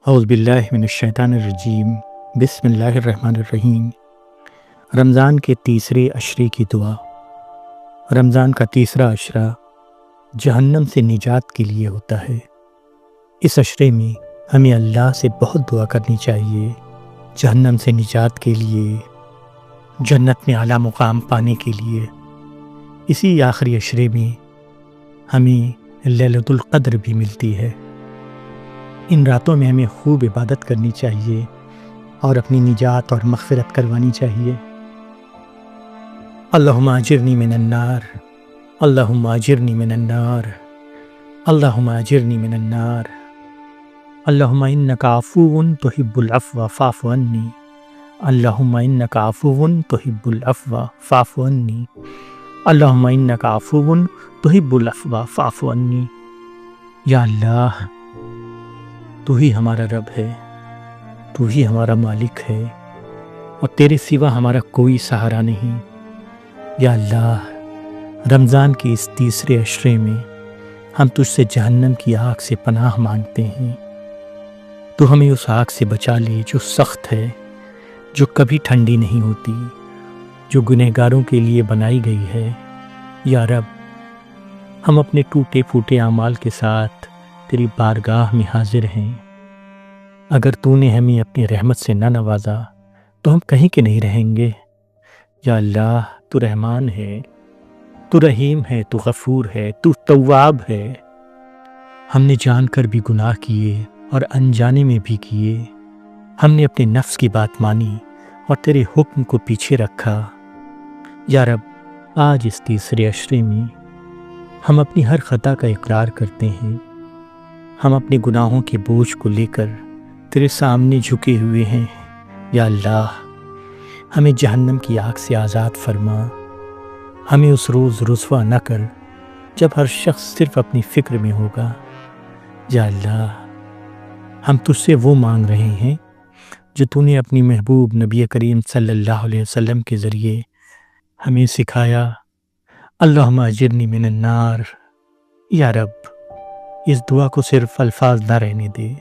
اعوذ باللہ من الشیطان الرجیم بسم اللہ الرحمن الرحیم۔ رمضان کے تیسرے عشرے کی دعا۔ رمضان کا تیسرا عشرہ جہنم سے نجات کے لیے ہوتا ہے۔ اس عشرے میں ہمیں اللہ سے بہت دعا کرنی چاہیے، جہنم سے نجات کے لیے، جنت میں اعلیٰ مقام پانے کے لیے۔ اسی آخری عشرے میں ہمیں لیلۃ القدر بھی ملتی ہے۔ ان راتوں میں ہمیں خوب عبادت کرنی چاہیے اور اپنی نجات اور مغفرت کروانی چاہیے۔ اللہم اجرنی من النار، اللہم اجرنی من النار، اللہم اجرنی من النار، اللہم انک عفو تحب العفو فاعف عنی، اللہم انک عفو تحب العفو فاعف عنی، اللہم انک عفو تحب العفو فاعف عنی۔ یا اللہ، تو ہی ہمارا رب ہے، تو ہی ہمارا مالک ہے، اور تیرے سوا ہمارا کوئی سہارا نہیں۔ یا اللہ، رمضان کے اس تیسرے عشرے میں ہم تجھ سے جہنم کی آگ سے پناہ مانگتے ہیں۔ تو ہمیں اس آگ سے بچا لے جو سخت ہے، جو کبھی ٹھنڈی نہیں ہوتی، جو گنہگاروں کے لیے بنائی گئی ہے۔ یا رب، ہم اپنے ٹوٹے پھوٹے اعمال کے ساتھ تیری بارگاہ میں حاضر ہیں۔ اگر تو نے ہمیں اپنی رحمت سے نہ نوازا تو ہم کہیں کے نہیں رہیں گے۔ یا اللہ، تو رحمان ہے، تو رحیم ہے، تو غفور ہے، تو تواب ہے۔ ہم نے جان کر بھی گناہ کیے اور انجانے میں بھی کیے۔ ہم نے اپنے نفس کی بات مانی اور تیرے حکم کو پیچھے رکھا۔ یا رب، آج اس تیسرے عشرے میں ہم اپنی ہر خطا کا اقرار کرتے ہیں۔ ہم اپنے گناہوں کے بوجھ کو لے کر تیرے سامنے جھکے ہوئے ہیں۔ یا اللہ، ہمیں جہنم کی آگ سے آزاد فرما۔ ہمیں اس روز رسوا نہ کر جب ہر شخص صرف اپنی فکر میں ہوگا۔ یا اللہ، ہم تجھ سے وہ مانگ رہے ہیں جو تو نے اپنی محبوب نبی کریم صلی اللہ علیہ وسلم کے ذریعے ہمیں سکھایا۔ اللہم اجرنی من النار۔ یا رب، اس دعا کو صرف الفاظ نہ رہنے دے،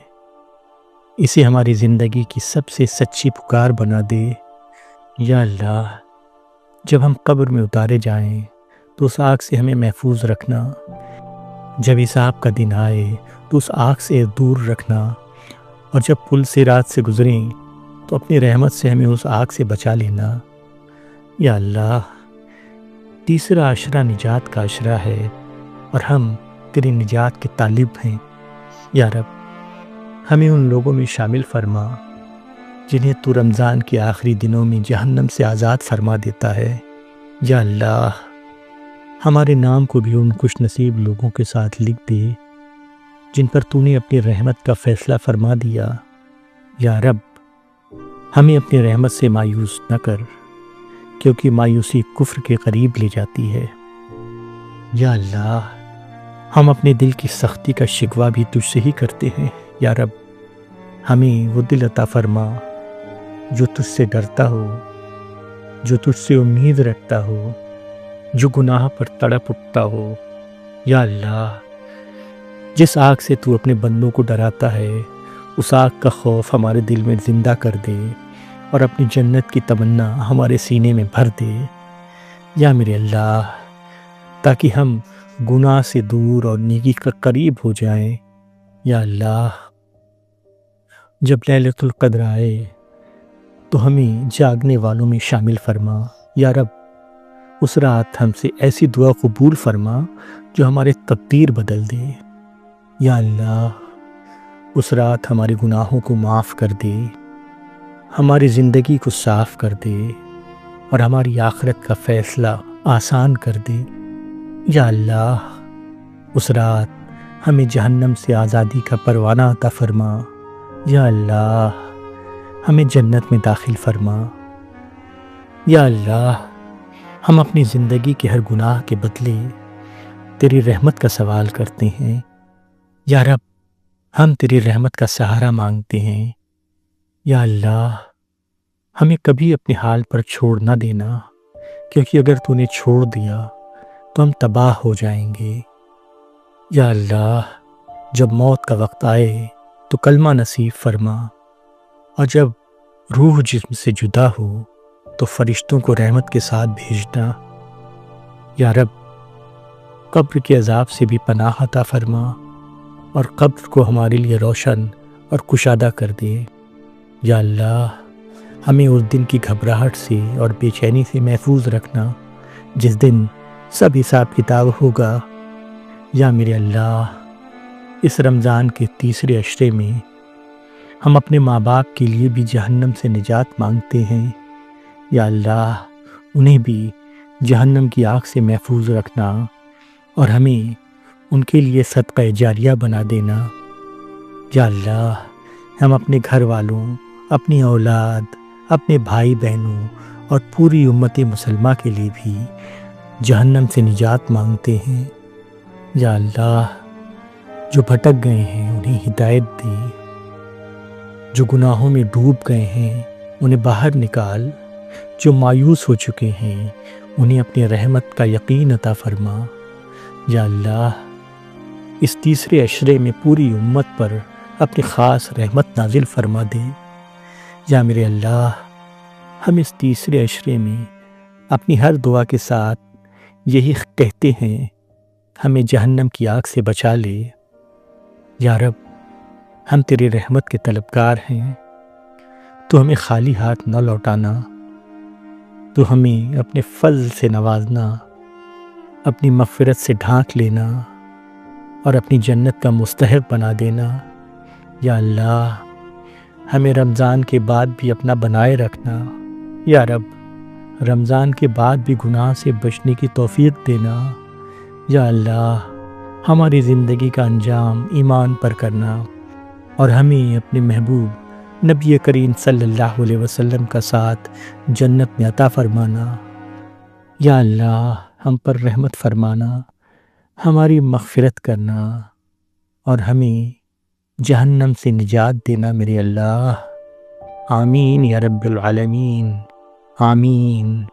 اسے ہماری زندگی کی سب سے سچی پکار بنا دے۔ یا اللہ، جب ہم قبر میں اتارے جائیں تو اس آگ سے ہمیں محفوظ رکھنا، جب حساب کا دن آئے تو اس آگ سے دور رکھنا، اور جب پل صراط سے گزریں تو اپنی رحمت سے ہمیں اس آگ سے بچا لینا۔ یا اللہ، تیسرا عشرہ نجات کا عشرہ ہے اور ہم تیری نجات کے طالب ہیں۔ یا رب، ہمیں ان لوگوں میں شامل فرما جنہیں تو رمضان کے آخری دنوں میں جہنم سے آزاد فرما دیتا ہے۔ یا اللہ، ہمارے نام کو بھی ان خوش نصیب لوگوں کے ساتھ لکھ دے جن پر تو نے اپنی رحمت کا فیصلہ فرما دیا۔ یا رب، ہمیں اپنی رحمت سے مایوس نہ کر، کیونکہ مایوسی کفر کے قریب لے جاتی ہے۔ یا اللہ، ہم اپنے دل کی سختی کا شکوہ بھی تجھ سے ہی کرتے ہیں۔ یا رب، ہمیں وہ دل عطا فرما جو تجھ سے ڈرتا ہو، جو تجھ سے امید رکھتا ہو، جو گناہ پر تڑپ اٹھتا ہو۔ یا اللہ، جس آگ سے تو اپنے بندوں کو ڈراتا ہے، اس آگ کا خوف ہمارے دل میں زندہ کر دے اور اپنی جنت کی تمنا ہمارے سینے میں بھر دے۔ یا میرے اللہ، تاکہ ہم گناہ سے دور اور نیکی کا قریب ہو جائیں۔ یا اللہ، جب لیلۃ القدر آئے تو ہمیں جاگنے والوں میں شامل فرما۔ یا رب، اس رات ہم سے ایسی دعا قبول فرما جو ہمارے تقدیر بدل دے۔ یا اللہ، اس رات ہمارے گناہوں کو معاف کر دے، ہماری زندگی کو صاف کر دے اور ہماری آخرت کا فیصلہ آسان کر دے۔ یا اللہ، اس رات ہمیں جہنم سے آزادی کا پروانہ عطا فرما۔ یا اللہ، ہمیں جنت میں داخل فرما۔ یا اللہ، ہم اپنی زندگی کے ہر گناہ کے بدلے تیری رحمت کا سوال کرتے ہیں۔ یا رب، ہم تیری رحمت کا سہارا مانگتے ہیں۔ یا اللہ، ہمیں کبھی اپنے حال پر چھوڑ نہ دینا، کیونکہ اگر تو نے چھوڑ دیا تو ہم تباہ ہو جائیں گے۔ یا اللہ، جب موت کا وقت آئے تو کلمہ نصیب فرما، اور جب روح جسم سے جدا ہو تو فرشتوں کو رحمت کے ساتھ بھیجنا۔ یا رب، قبر کے عذاب سے بھی پناہ عطا فرما اور قبر کو ہمارے لیے روشن اور کشادہ کر دے۔ یا اللہ، ہمیں اس دن کی گھبراہٹ سے اور بے چینی سے محفوظ رکھنا جس دن سب حساب کتاب ہوگا۔ یا میرے اللہ، اس رمضان کے تیسرے عشرے میں ہم اپنے ماں باپ کے لیے بھی جہنم سے نجات مانگتے ہیں۔ یا اللہ، انہیں بھی جہنم کی آگ سے محفوظ رکھنا اور ہمیں ان کے لیے صدقہ جاریہ بنا دینا۔ یا اللہ، ہم اپنے گھر والوں، اپنی اولاد، اپنے بھائی بہنوں اور پوری امت مسلمہ کے لیے بھی جہنم سے نجات مانگتے ہیں۔ یا اللہ، جو بھٹک گئے ہیں انہیں ہدایت دے، جو گناہوں میں ڈوب گئے ہیں انہیں باہر نکال، جو مایوس ہو چکے ہیں انہیں اپنی رحمت کا یقین عطا فرما۔ یا اللہ، اس تیسرے عشرے میں پوری امت پر اپنی خاص رحمت نازل فرما دے۔ یا میرے اللہ، ہم اس تیسرے عشرے میں اپنی ہر دعا کے ساتھ یہی کہتے ہیں، ہمیں جہنم کی آگ سے بچا لے۔ یا رب، ہم تیری رحمت کے طلبگار ہیں، تو ہمیں خالی ہاتھ نہ لوٹانا، تو ہمیں اپنے فضل سے نوازنا، اپنی مغفرت سے ڈھانک لینا اور اپنی جنت کا مستحق بنا دینا۔ یا اللہ، ہمیں رمضان کے بعد بھی اپنا بنائے رکھنا۔ یا رب، رمضان کے بعد بھی گناہ سے بچنے کی توفیق دینا۔ یا اللہ، ہماری زندگی کا انجام ایمان پر کرنا اور ہمیں اپنے محبوب نبی کریم صلی اللہ علیہ وسلم کا ساتھ جنت میں عطا فرمانا۔ یا اللہ، ہم پر رحمت فرمانا، ہماری مغفرت کرنا اور ہمیں جہنم سے نجات دینا میرے اللہ۔ آمین یا رب العالمین، آمین۔